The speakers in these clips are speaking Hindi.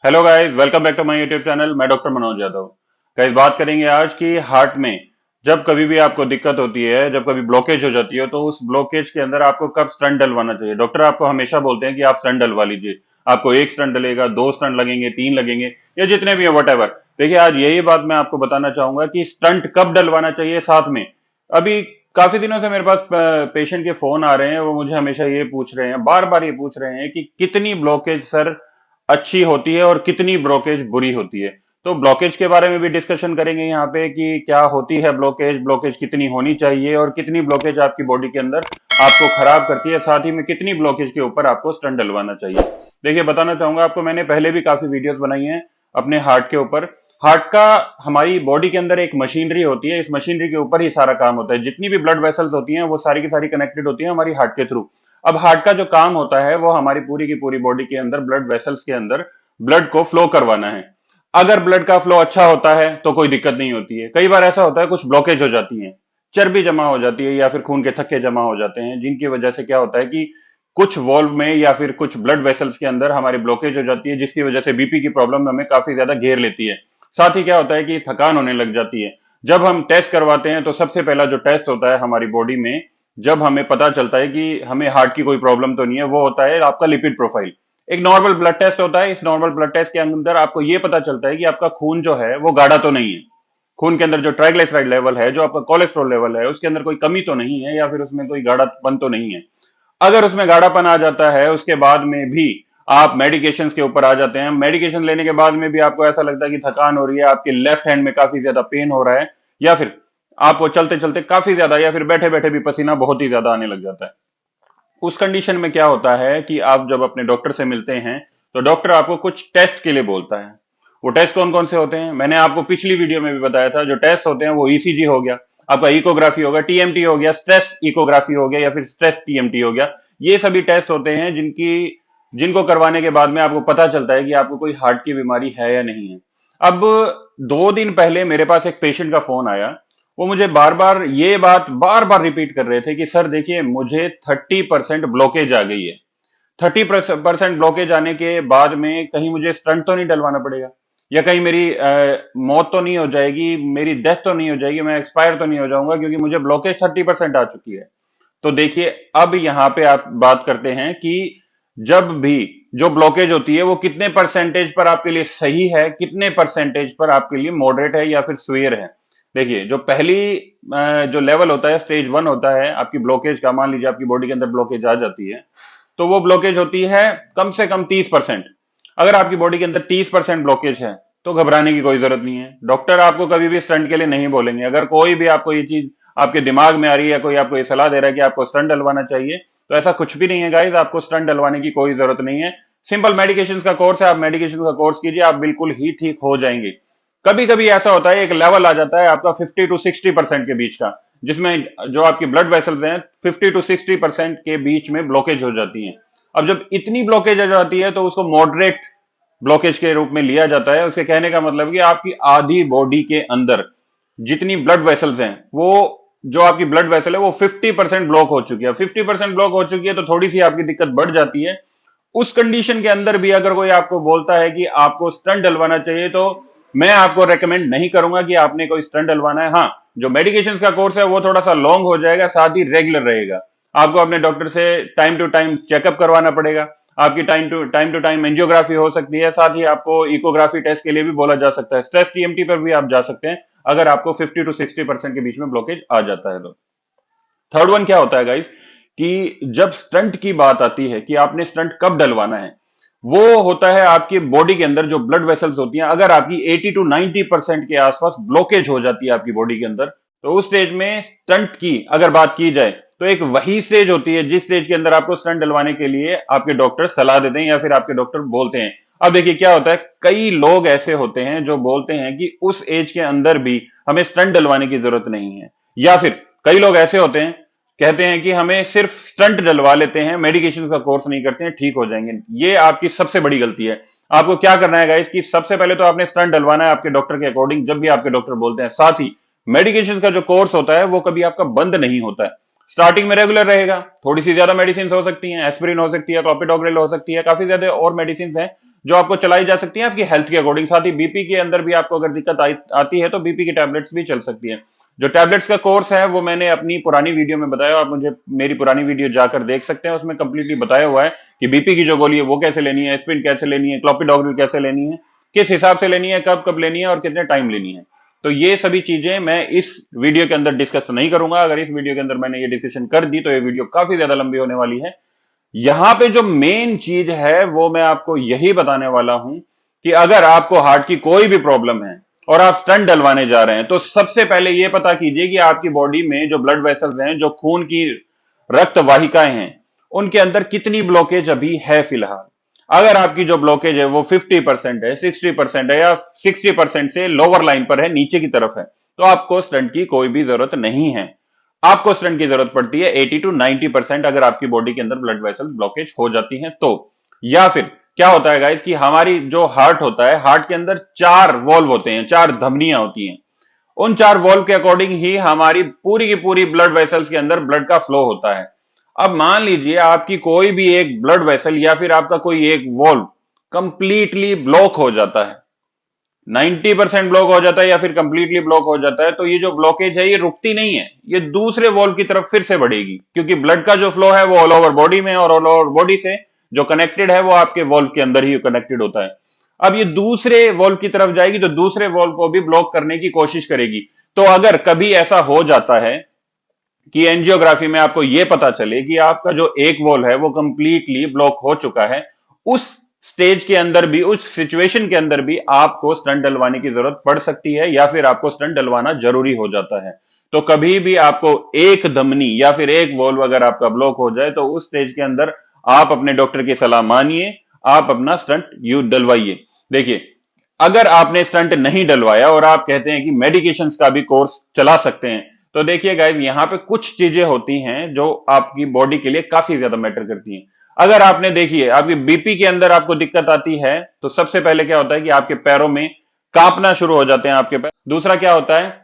Hello guys, welcome back to my YouTube channel. मैं डॉक्टर मनोज यादव। गाइस, बात करेंगे आज की हार्ट में जब कभी भी आपको दिक्कत होती है, जब कभी ब्लॉकेज हो जाती है, तो उस ब्लॉकेज के अंदर आपको कब स्टंट डलवाना चाहिए। डॉक्टर आपको हमेशा बोलते हैं कि आप स्टंट डलवा लीजिए। आपको एक स्टंट डलेगा, दो स्टंट लगेंगे, तीन लगेंगे, या जितने भी है वट एवर। देखिए, आज यही बात मैं आपको बताना चाहूंगा कि स्टंट कब डलवाना चाहिए साथ में। अभी काफी दिनों से मेरे पास पेशेंट के फोन आ रहे हैं, वो मुझे हमेशा ये पूछ रहे हैं, बार बार ये पूछ रहे हैं कि कितनी ब्लॉकेज सर अच्छी होती है और कितनी ब्लॉकेज बुरी होती है। तो ब्लॉकेज के बारे में भी डिस्कशन करेंगे यहाँ पे कि क्या होती है ब्लॉकेज, ब्लॉकेज कितनी होनी चाहिए और कितनी ब्लॉकेज आपकी बॉडी के अंदर आपको खराब करती है, साथ ही में कितनी ब्लॉकेज के ऊपर आपको स्टंट डलवाना चाहिए। देखिए, बताना चाहूंगा आपको, मैंने पहले भी काफी वीडियोस बनाई हैं अपने हार्ट के ऊपर। हार्ट का हमारी बॉडी के अंदर एक मशीनरी होती है, इस मशीनरी के ऊपर ही सारा काम होता है। जितनी भी ब्लड वेसल्स होती हैं वो सारी की सारी कनेक्टेड होती हैं हमारी हार्ट के थ्रू। अब हार्ट का जो काम होता है वो हमारी पूरी की पूरी बॉडी के अंदर ब्लड वेसल्स के अंदर ब्लड को फ्लो करवाना है। अगर ब्लड का फ्लो अच्छा होता है तो कोई दिक्कत नहीं होती है। कई बार ऐसा होता है कुछ ब्लॉकेज हो जाती है, चर्बी जमा हो जाती है या फिर खून के थक्के जमा हो जाते हैं, जिनकी वजह से क्या होता है कि कुछ वॉल्व में या फिर कुछ ब्लड वेसल्स के अंदर हमारी ब्लॉकेज हो जाती है, जिसकी वजह से बीपी की प्रॉब्लम हमें काफी ज्यादा घेर लेती है। साथ ही क्या होता है कि थकान होने लग जाती है। जब हम टेस्ट करवाते हैं तो सबसे पहला जो टेस्ट होता है हमारी बॉडी में, जब हमें पता चलता है कि हमें हार्ट की कोई प्रॉब्लम तो नहीं है, वो होता है आपका लिपिड प्रोफाइल। एक नॉर्मल ब्लड टेस्ट होता है। इस नॉर्मल ब्लड टेस्ट के अंदर आपको यह पता चलता है कि आपका खून जो है वो गाढ़ा तो नहीं है। खून के अंदर जो ट्राइग्लिसराइड लेवल है, जो आपका कोलेस्ट्रॉल लेवल है, उसके अंदर कोई कमी तो नहीं है, या फिर उसमें कोई गाढ़ापन तो नहीं है। अगर उसमें गाढ़ापन आ जाता है, उसके बाद में भी आप मेडिकेशन के ऊपर आ जाते हैं, मेडिकेशन लेने के बाद में भी आपको ऐसा लगता है कि थकान हो रही है, आपके लेफ्ट हैंड में काफी ज्यादा पेन हो रहा है, या फिर आपको चलते चलते काफी ज्यादा या फिर बैठे बैठे भी पसीना बहुत ही ज्यादा आने लग जाता है। उस कंडीशन में क्या होता है कि आप जब अपने डॉक्टर से मिलते हैं तो डॉक्टर आपको कुछ टेस्ट के लिए बोलता है। वो टेस्ट कौन कौन से होते हैं मैंने आपको पिछली वीडियो में भी बताया था। जो टेस्ट होते हैं वो ईसीजी हो गया, आपका इकोग्राफी होगा, टीएमटी हो गया, स्ट्रेस इकोग्राफी हो गया, या फिर स्ट्रेस टीएमटी हो गया। ये सभी टेस्ट होते हैं जिनको करवाने के बाद में आपको पता चलता है कि आपको कोई हार्ट की बीमारी है या नहीं है। अब 2 दिन पहले मेरे पास एक पेशेंट का फोन आया। वो मुझे बार बार रिपीट कर रहे थे कि सर देखिए, मुझे 30% ब्लॉकेज आ गई है। 30% ब्लॉकेज आने के बाद में कहीं मुझे स्टंट तो नहीं डलवाना पड़ेगा, या कहीं मेरी मौत तो नहीं हो जाएगी, मेरी डेथ तो नहीं हो जाएगी, मैं एक्सपायर तो नहीं हो जाऊंगा, क्योंकि मुझे ब्लॉकेज 30% आ चुकी है। तो देखिए, अब यहां पे आप बात करते हैं कि जब भी जो ब्लॉकेज होती है वो कितने परसेंटेज पर आपके लिए सही है, कितने परसेंटेज पर आपके लिए मॉडरेट है या फिर स्वेयर है। देखिए, जो पहली जो लेवल होता है, स्टेज 1 होता है आपकी ब्लॉकेज का। मान लीजिए आपकी बॉडी के अंदर ब्लॉकेज आ जाती है, तो वो ब्लॉकेज होती है कम से कम 30%। अगर आपकी बॉडी के अंदर 30% ब्लॉकेज है तो घबराने की कोई जरूरत नहीं है। डॉक्टर आपको कभी भी स्टंट के लिए नहीं बोलेंगे। अगर कोई भी आपको ये चीज आपके दिमाग में आ रही है, कोई आपको ये सलाह दे रहा है कि आपको स्टंट डलवाना चाहिए, तो ऐसा कुछ भी नहीं है गाइज। आपको स्टंट डलवाने की कोई जरूरत नहीं है। सिंपल मेडिकेशन का कोर्स है, आप मेडिकेशन का कोर्स कीजिए, आप बिल्कुल ही ठीक हो जाएंगे। कभी कभी ऐसा होता है, एक लेवल आ जाता है आपका 50 to 60% के बीच का, जिसमें जो आपकी ब्लड वेसल्स हैं 50 to 60% के बीच में ब्लॉकेज हो जाती हैं। अब जब इतनी ब्लॉकेज आ जाती है तो उसको मॉडरेट ब्लॉकेज के रूप में लिया जाता है। उसके कहने का मतलब कि आपकी आधी बॉडी के अंदर जितनी ब्लड वेसल्स हैं, वो जो आपकी ब्लड वेसल है वो 50% ब्लॉक हो चुकी है। 50% ब्लॉक हो चुकी है तो थोड़ी सी आपकी दिक्कत बढ़ जाती है। उस कंडीशन के अंदर भी अगर कोई आपको बोलता है कि आपको स्टंट डलवाना चाहिए, तो मैं आपको रेकमेंड नहीं करूंगा कि आपने कोई स्टंट डलवाना है। हाँ, जो मेडिकेशन का कोर्स है वो थोड़ा सा लॉन्ग हो जाएगा, साथ ही रेगुलर रहेगा। आपको अपने डॉक्टर से टाइम टू टाइम चेकअप करवाना पड़ेगा। आपकी टाइम टू टाइम एंजियोग्राफी हो सकती है, साथ ही आपको इकोग्राफी टेस्ट के लिए भी बोला जा सकता है। स्ट्रेस टीएमटी पर भी आप जा सकते हैं अगर आपको 50 to 60% के बीच में ब्लॉकेज आ जाता है तो। थर्ड वन क्या होता है गाइस, कि जब स्टंट की बात आती है कि आपने स्टंट कब डलवाना है, वो होता है आपकी बॉडी के अंदर जो ब्लड वेसल्स होती हैं, अगर आपकी 80 to 90% के आसपास ब्लॉकेज हो जाती है आपकी बॉडी के अंदर, तो उस स्टेज में स्टंट की अगर बात की जाए तो एक वही स्टेज होती है जिस स्टेज के अंदर आपको स्टंट डलवाने के लिए आपके डॉक्टर सलाह देते हैं या फिर आपके डॉक्टर बोलते हैं। अब देखिए क्या होता है, कई लोग ऐसे होते हैं जो बोलते हैं कि उस एज के अंदर भी हमें स्टंट डलवाने की जरूरत नहीं है, या फिर कई लोग ऐसे होते हैं कहते हैं कि हमें सिर्फ स्टंट डलवा लेते हैं, मेडिकेशन का कोर्स नहीं करते हैं, ठीक हो जाएंगे। ये आपकी सबसे बड़ी गलती है। आपको क्या करना है गाइस कि सबसे पहले तो आपने स्टंट डलवाना है आपके डॉक्टर के अकॉर्डिंग, जब भी आपके डॉक्टर बोलते हैं। साथ ही मेडिकेशन का जो कोर्स होता है वो कभी आपका बंद नहीं होता है। स्टार्टिंग में रेगुलर रहेगा, थोड़ी सी ज्यादा मेडिसिन हो सकती हैं, एस्पिरिन हो सकती है, क्लोपिडोग्रेल हो सकती है, काफी ज्यादा और मेडिसिन हैं जो आपको चलाई जा सकती है आपकी हेल्थ के अकॉर्डिंग। साथ ही बीपी के अंदर भी आपको अगर दिक्कत आती है तो बीपी की टैबलेट्स भी चल सकती है। जो टैबलेट्स का कोर्स है वो मैंने अपनी पुरानी वीडियो में बताया, आप मुझे मेरी पुरानी वीडियो जाकर देख सकते हैं, उसमें कंप्लीटली बताया हुआ है कि बीपी की जो गोली है वो कैसे लेनी है, एस्पिरिन कैसे लेनी है, क्लोपिडोग्रिल कैसे लेनी है, किस हिसाब से लेनी है, कब कब लेनी है और कितने टाइम लेनी है। तो ये सभी चीजें मैं इस वीडियो के अंदर डिस्कस नहीं करूंगा। अगर इस वीडियो के अंदर मैंने ये डिस्कशन कर दी तो ये वीडियो काफी ज्यादा लंबी होने वाली है। यहां पे जो मेन चीज है वो मैं आपको यही बताने वाला हूं कि अगर आपको हार्ट की कोई भी प्रॉब्लम है और आप स्टंट डलवाने जा रहे हैं तो सबसे पहले यह पता कीजिए कि आपकी बॉडी में जो ब्लड वेसल्स हैं, जो खून की रक्त वाहिकाएं हैं, उनके अंदर कितनी ब्लॉकेज अभी है फिलहाल। अगर आपकी जो ब्लॉकेज है वो 50% है, 60% है या 60% से लोअर लाइन पर है, नीचे की तरफ है, तो आपको स्टंट की कोई भी जरूरत नहीं है। आपको स्टंट की जरूरत पड़ती है 80 to 90% अगर आपकी बॉडी के अंदर ब्लड वेसल ब्लॉकेज हो जाती है तो। या फिर क्या होता है गाइस कि हमारी जो हार्ट होता है, हार्ट के अंदर 4 वॉल्व होते हैं, 4 धमनियां होती हैं। उन 4 वॉल्व के अकॉर्डिंग ही हमारी पूरी की पूरी ब्लड वेसल्स के अंदर ब्लड का फ्लो होता है। अब मान लीजिए आपकी कोई भी एक ब्लड वेसल या फिर आपका कोई एक वॉल्व कंप्लीटली ब्लॉक हो जाता है, 90% ब्लॉक हो जाता है या फिर कंप्लीटली ब्लॉक हो जाता है, तो ये जो ब्लॉकेज है ये रुकती नहीं है, ये दूसरे वॉल्व की तरफ फिर से बढ़ेगी, क्योंकि ब्लड का जो फ्लो है वो ऑल ओवर बॉडी में, और ऑल ओवर बॉडी से जो कनेक्टेड है वो आपके वॉल्व के अंदर ही कनेक्टेड होता है। अब ये दूसरे वॉल्व की तरफ जाएगी तो दूसरे वॉल्व को भी ब्लॉक करने की कोशिश करेगी। तो अगर कभी ऐसा हो जाता है कि एंजियोग्राफी में आपको यह पता चले कि आपका जो एक वॉल्व है वो कंप्लीटली ब्लॉक हो चुका है, उस स्टेज के अंदर भी, उस सिचुएशन के अंदर भी आपको स्टंट डलवाने की जरूरत पड़ सकती है या फिर आपको स्टंट डलवाना जरूरी हो जाता है। तो कभी भी आपको एक धमनी या फिर एक वॉल्व अगर आपका ब्लॉक हो जाए तो उस स्टेज के अंदर आप अपने डॉक्टर की सलाह मानिए, आप अपना स्टंट डलवाइए। देखिए, अगर आपने स्टंट नहीं डलवाया और आप कहते हैं कि मेडिकेशंस का भी कोर्स चला सकते हैं, तो देखिए गाइस, यहां पे कुछ चीजें होती हैं जो आपकी बॉडी के लिए काफी ज्यादा मैटर करती हैं। अगर आपने देखिए आपकी बीपी के अंदर आपको दिक्कत आती है तो सबसे पहले क्या होता है कि आपके पैरों में कांपना शुरू हो जाते हैं आपके पैर। दूसरा क्या होता है,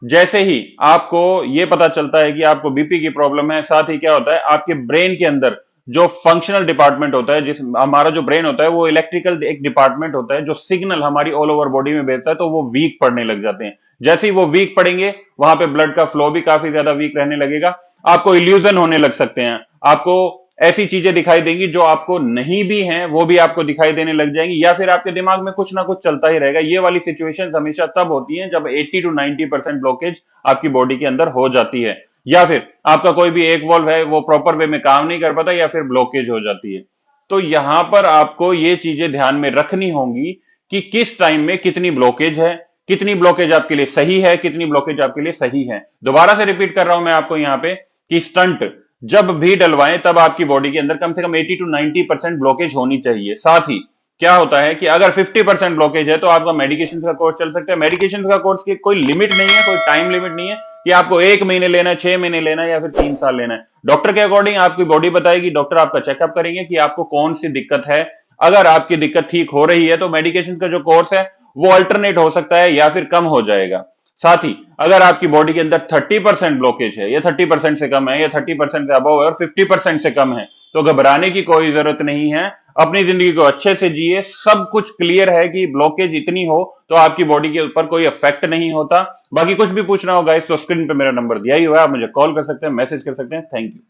जैसे ही आपको यह पता चलता है कि आपको बीपी की प्रॉब्लम है, साथ ही क्या होता है आपके ब्रेन के अंदर जो फंक्शनल डिपार्टमेंट होता है, जिस हमारा जो ब्रेन होता है वो इलेक्ट्रिकल एक डिपार्टमेंट होता है जो सिग्नल हमारी ऑल ओवर बॉडी में भेजता है, तो वो वीक पड़ने लग जाते हैं। जैसे ही वो वीक पड़ेंगे वहां पे ब्लड का फ्लो भी काफी ज्यादा वीक रहने लगेगा, आपको इल्यूजन होने लग सकते हैं, आपको ऐसी चीजें दिखाई देंगी जो आपको नहीं भी हैं वो भी आपको दिखाई देने लग जाएंगी, या फिर आपके दिमाग में कुछ ना कुछ चलता ही रहेगा। ये वाली सिचुएशंस हमेशा तब होती हैं जब 80 to 90% ब्लॉकेज आपकी बॉडी के अंदर हो जाती है, या फिर आपका कोई भी एक वॉल्व है वो प्रॉपर वे में काम नहीं कर पाता, या फिर ब्लॉकेज हो जाती है। तो यहां पर आपको ये चीजें ध्यान में रखनी होंगी कि किस टाइम में कितनी ब्लॉकेज है, कितनी ब्लॉकेज आपके लिए सही है, कितनी ब्लॉकेज आपके लिए सही है। दोबारा से रिपीट कर रहा हूं मैं आपको यहां पे कि स्टंट जब भी डलवाएं तब आपकी बॉडी के अंदर कम से कम 80 to 90% ब्लॉकेज होनी चाहिए। साथ ही क्या होता है कि अगर 50% ब्लॉकेज है तो आपका मेडिकेशन का कोर्स चल सकता है। मेडिकेशन का कोर्स की कोई लिमिट नहीं है, कोई टाइम लिमिट नहीं है कि आपको 1 महीने लेना है, 6 महीने लेना है या फिर 3 साल लेना है। डॉक्टर के अकॉर्डिंग आपकी बॉडी बताएगी, डॉक्टर आपका चेकअप करेंगे कि आपको कौन सी दिक्कत है। अगर आपकी दिक्कत ठीक हो रही है तो मेडिकेशन का जो कोर्स है वो अल्टरनेट हो सकता है या फिर कम हो जाएगा। साथ ही अगर आपकी बॉडी के अंदर 30% ब्लॉकेज है, या 30% से कम है, या 30% से अबव है और 50% से कम है, तो घबराने की कोई जरूरत नहीं है। अपनी जिंदगी को अच्छे से जिए। सब कुछ क्लियर है कि ब्लॉकेज इतनी हो तो आपकी बॉडी के ऊपर कोई इफेक्ट नहीं होता। बाकी कुछ भी पूछना होगा इस तो स्क्रीन पे मेरा नंबर दिया ही हुआ है, आप मुझे कॉल कर सकते हैं, मैसेज कर सकते हैं। Thank you.